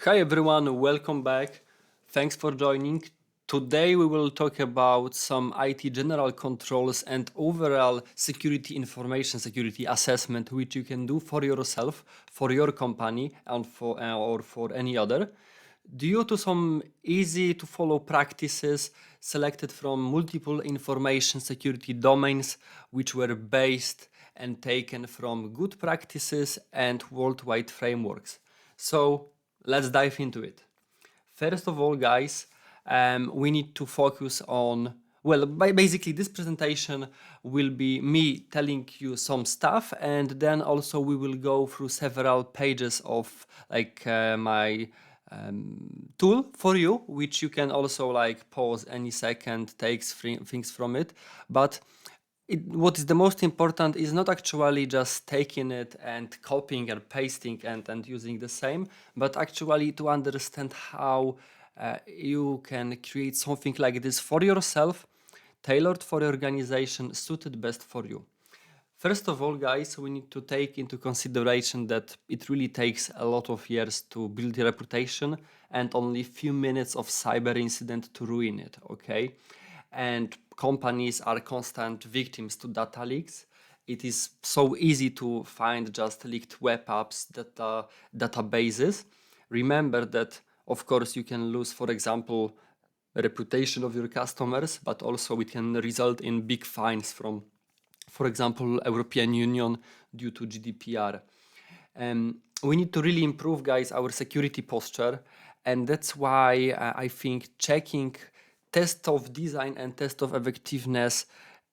Hi everyone, welcome back. Thanks for joining. Today we will talk about some IT general controls and overall security information security assessment which you can do for yourself, for your company and for or for any other. Due to some easy to follow practices selected from multiple information security domains which were based and taken from good practices and worldwide frameworks. So let's dive into it. First of all, guys, we need to focus on. Well, basically, this presentation will be me telling you some stuff, and then also we will go through several pages of my tool for you, which you can also like pause any second, takes things from it. But what is the most important is not actually just taking it and copying and pasting and using the same, but actually to understand how you can create something like this for yourself, tailored for your organization, suited best for you. First of all, guys, we need to take into consideration that it really takes a lot of years to build a reputation and only few minutes of cyber incident to ruin it, okay? And companies are constant victims to data leaks. It is so easy to find just leaked web apps, databases. Remember that, of course, you can lose, for example, reputation of your customers, but also it can result in big fines from, for example, European Union due to GDPR. We need to really improve, guys, our security posture, and that's why I think checking test of design and test of effectiveness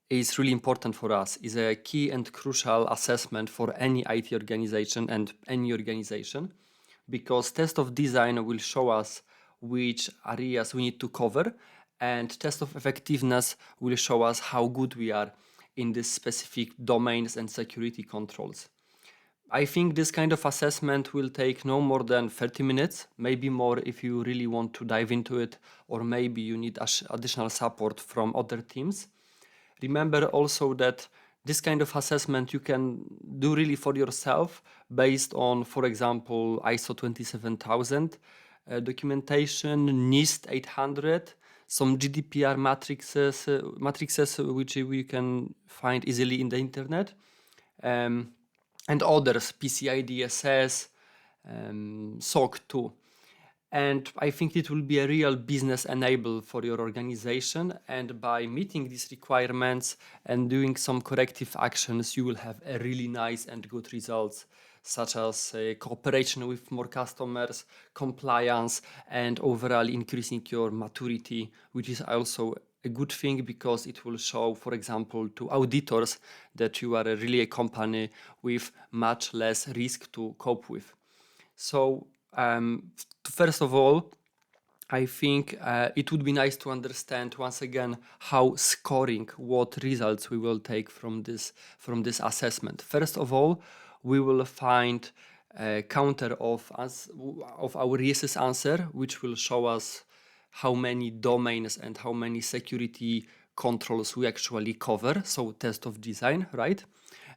is really important for us. Is a key and crucial assessment for any IT organization and any organization, because test of design will show us which areas we need to cover, and test of effectiveness will show us how good we are in these specific domains and security controls. I think this kind of assessment will take no more than 30 minutes, maybe more if you really want to dive into it, or maybe you need additional support from other teams. Remember also that this kind of assessment you can do really for yourself based on, for example, ISO 27000 documentation, NIST 800, some GDPR matrices which you can find easily in the internet. And others, PCI DSS, SOC 2. And I think it will be a real business enable for your organization. And by meeting these requirements and doing some corrective actions, you will have a really nice and good results, such as cooperation with more customers, compliance, and overall increasing your maturity, which is also a good thing because it will show, for example, to auditors that you are really a company with much less risk to cope with. So, first of all, I think it would be nice to understand once again how scoring what results we will take from this assessment. First of all, we will find a counter of our yeses answer, which will show us how many domains and how many security controls we actually cover. So test of design, right?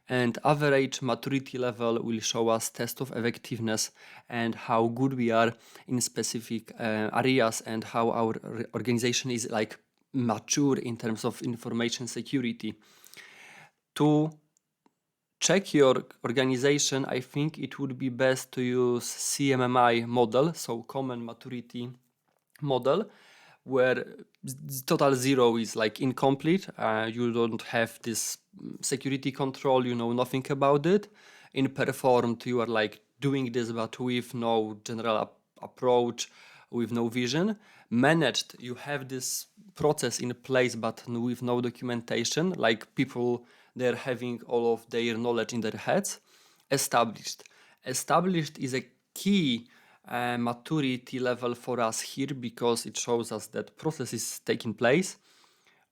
And average maturity level will show us test of effectiveness and how good we are in specific areas and how our organization is like mature in terms of information security. To check your organization, I think it would be best to use CMMI model, so Common Maturity Model, where total zero is like incomplete. You don't have this security control, you know nothing about it. In performed, you are like doing this, but with no general approach, with no vision. Managed, you have this process in place, but with no documentation, like people, they're having all of their knowledge in their heads. Established. Established is a key maturity level for us here because it shows us that process is taking place.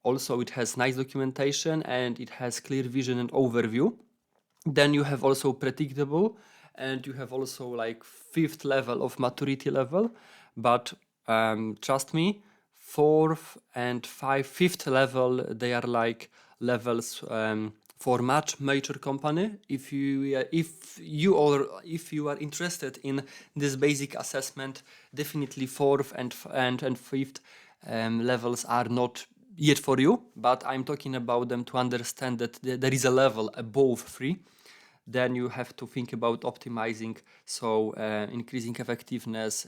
Also, it has nice documentation and it has clear vision and overview. Then you have also predictable, and you have also like fifth level of maturity level. But trust me, fourth and fifth level, they are like levels for much major company. If you are interested in this basic assessment, definitely fourth and fifth levels are not yet for you, but I'm talking about them to understand that there is a level above 3. Then you have to think about optimizing, so increasing effectiveness,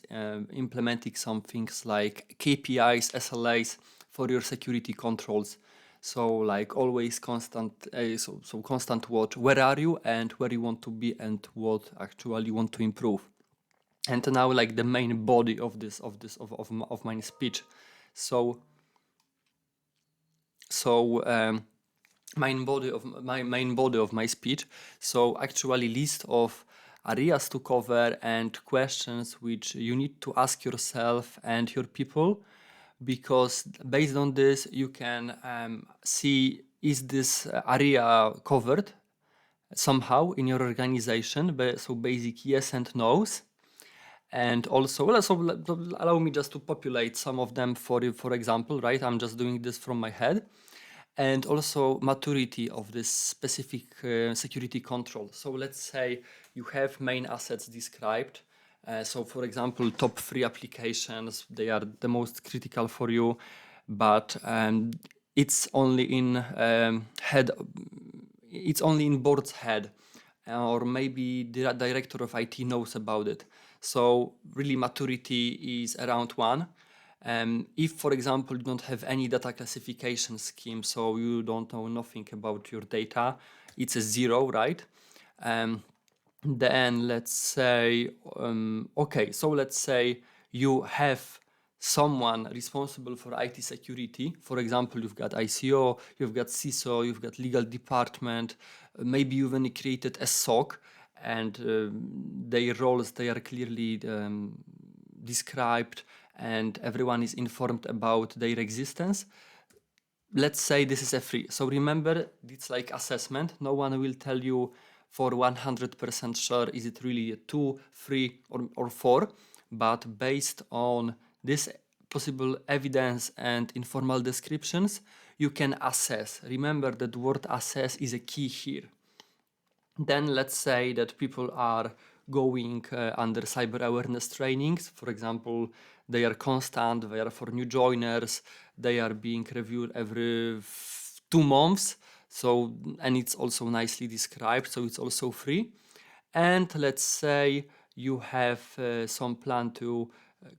implementing some things like KPIs, SLAs for your security controls. So like always constant, so constant watch, where are you and where you want to be and what actually you want to improve. And now like the main body of my speech. So main body of my speech. So actually list of areas to cover and questions which you need to ask yourself and your people, because based on this you can see is this area covered somehow in your organization. So basic yes and no's. And also, well, so allow me just to populate some of them for you, for example, right? I'm just doing this from my head. And also maturity of this specific security control. So let's say you have main assets described. So for example, top 3 applications, they are the most critical for you, but it's only in it's only in board's head, or maybe the director of IT knows about it. So really maturity is around 1. If, for example, you don't have any data classification scheme, so you don't know nothing about your data, it's a 0, right? Then let's say, okay, so let's say you have someone responsible for IT security. For example, you've got ICO, you've got CISO, you've got legal department, maybe you've even created a SOC, and their roles, they are clearly described, and everyone is informed about their existence. Let's say this is a 3. So remember, it's like assessment. No one will tell you for 100% sure is it really a 2, 3 or 4, but based on this possible evidence and informal descriptions, you can assess. Remember that word assess is a key here. Then let's say that people are going under cyber awareness trainings. For example, they are constant, they are for new joiners, they are being reviewed every 2 months. So, and it's also nicely described, so it's also free. And let's say you have some plan to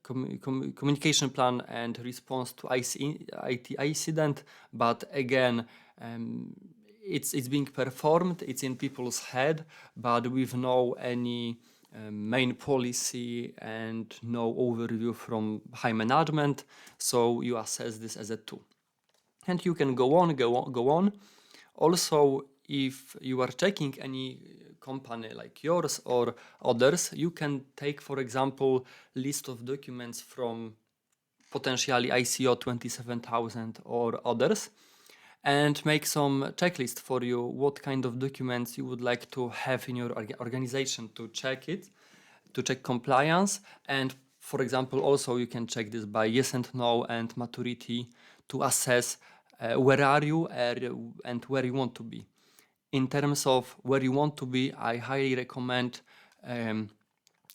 communication plan and response to IT incident, but again, it's being performed, it's in people's head, but with no any main policy and no overview from high management. So you assess this as a 2. And you can go on. Also, if you are checking any company like yours or others, you can take, for example, list of documents from potentially ICO 27000 or others, and make some checklist for you what kind of documents you would like to have in your organization to check it, to check compliance. And for example, also you can check this by yes and no and maturity to assess where are you and where you want to be. In terms of where you want to be, I highly recommend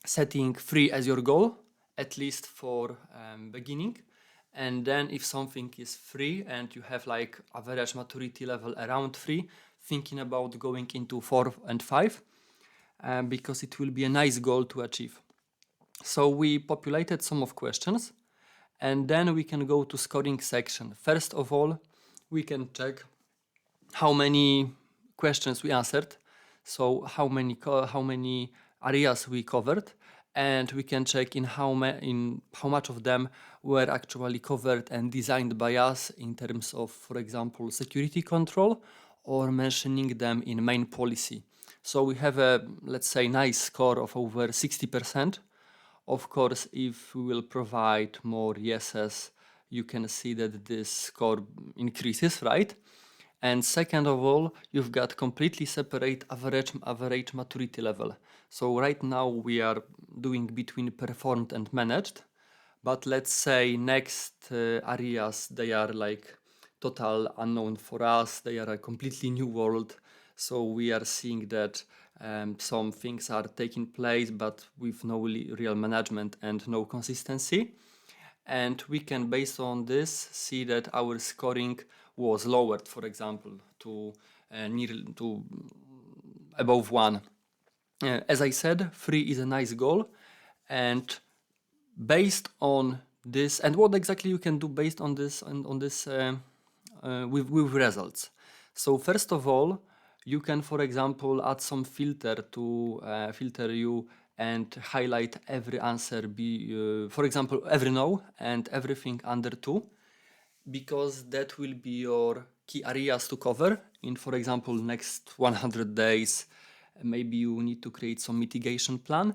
setting 3 as your goal, at least for beginning. And then if something is 3 and you have like average maturity level around 3, thinking about going into 4 and 5, because it will be a nice goal to achieve. So we populated some of questions, and then we can go to scoring section. First of all, we can check how many questions we answered, so how many areas we covered, and we can check in how much of them were actually covered and designed by us in terms of, for example, security control, or mentioning them in main policy. So we have a, let's say, nice score of over 60%. Of course, if we will provide more yeses, you can see that this score increases, right? And second of all, you've got completely separate average maturity level. So right now we are doing between performed and managed, but let's say next areas, they are like total unknown for us. They are a completely new world. So we are seeing that some things are taking place, but with no real management and no consistency. And we can, based on this, see that our scoring was lowered, for example, to above 1. As I said, 3 is a nice goal, and based on this, and what exactly you can do based on this and on this with results. So first of all, you can, for example, add some filter to filter you and highlight every answer, for example, every no and everything under 2, because that will be your key areas to cover in, for example, next 100 days. Maybe you need to create some mitigation plan.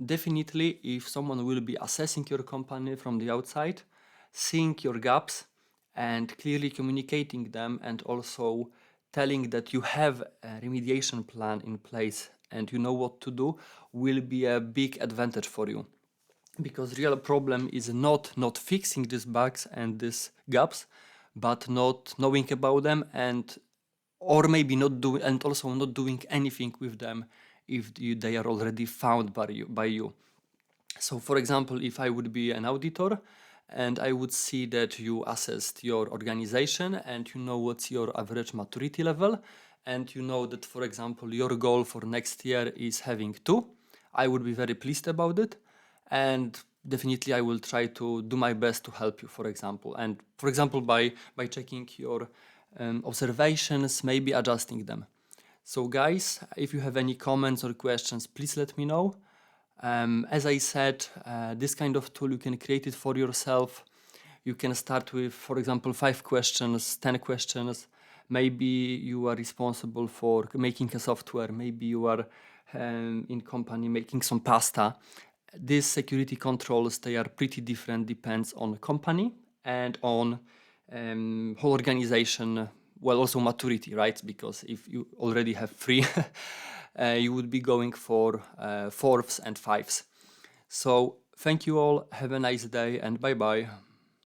Definitely, if someone will be assessing your company from the outside, seeing your gaps and clearly communicating them, and also telling that you have a remediation plan in place and you know what to do, will be a big advantage for you. Because real problem is not fixing these bugs and these gaps, but not knowing about them, and or maybe not doing, and also not doing anything with them if they are already found by you. So for example, if I would be an auditor and I would see that you assessed your organization and you know what's your average maturity level, and you know that, for example, your goal for next year is having 2, I would be very pleased about it. And definitely I will try to do my best to help you, for example. And for example, by checking your observations, maybe adjusting them. So guys, if you have any comments or questions, please let me know. As I said, this kind of tool, you can create it for yourself. You can start with, for example, 5 questions, 10 questions. Maybe you are responsible for making a software. Maybe you are in company making some pasta. These security controls, they are pretty different, depends on the company and on whole organization, well, also maturity, right? Because if you already have 3, you would be going for 4s and 5s. So thank you all, have a nice day, and bye bye.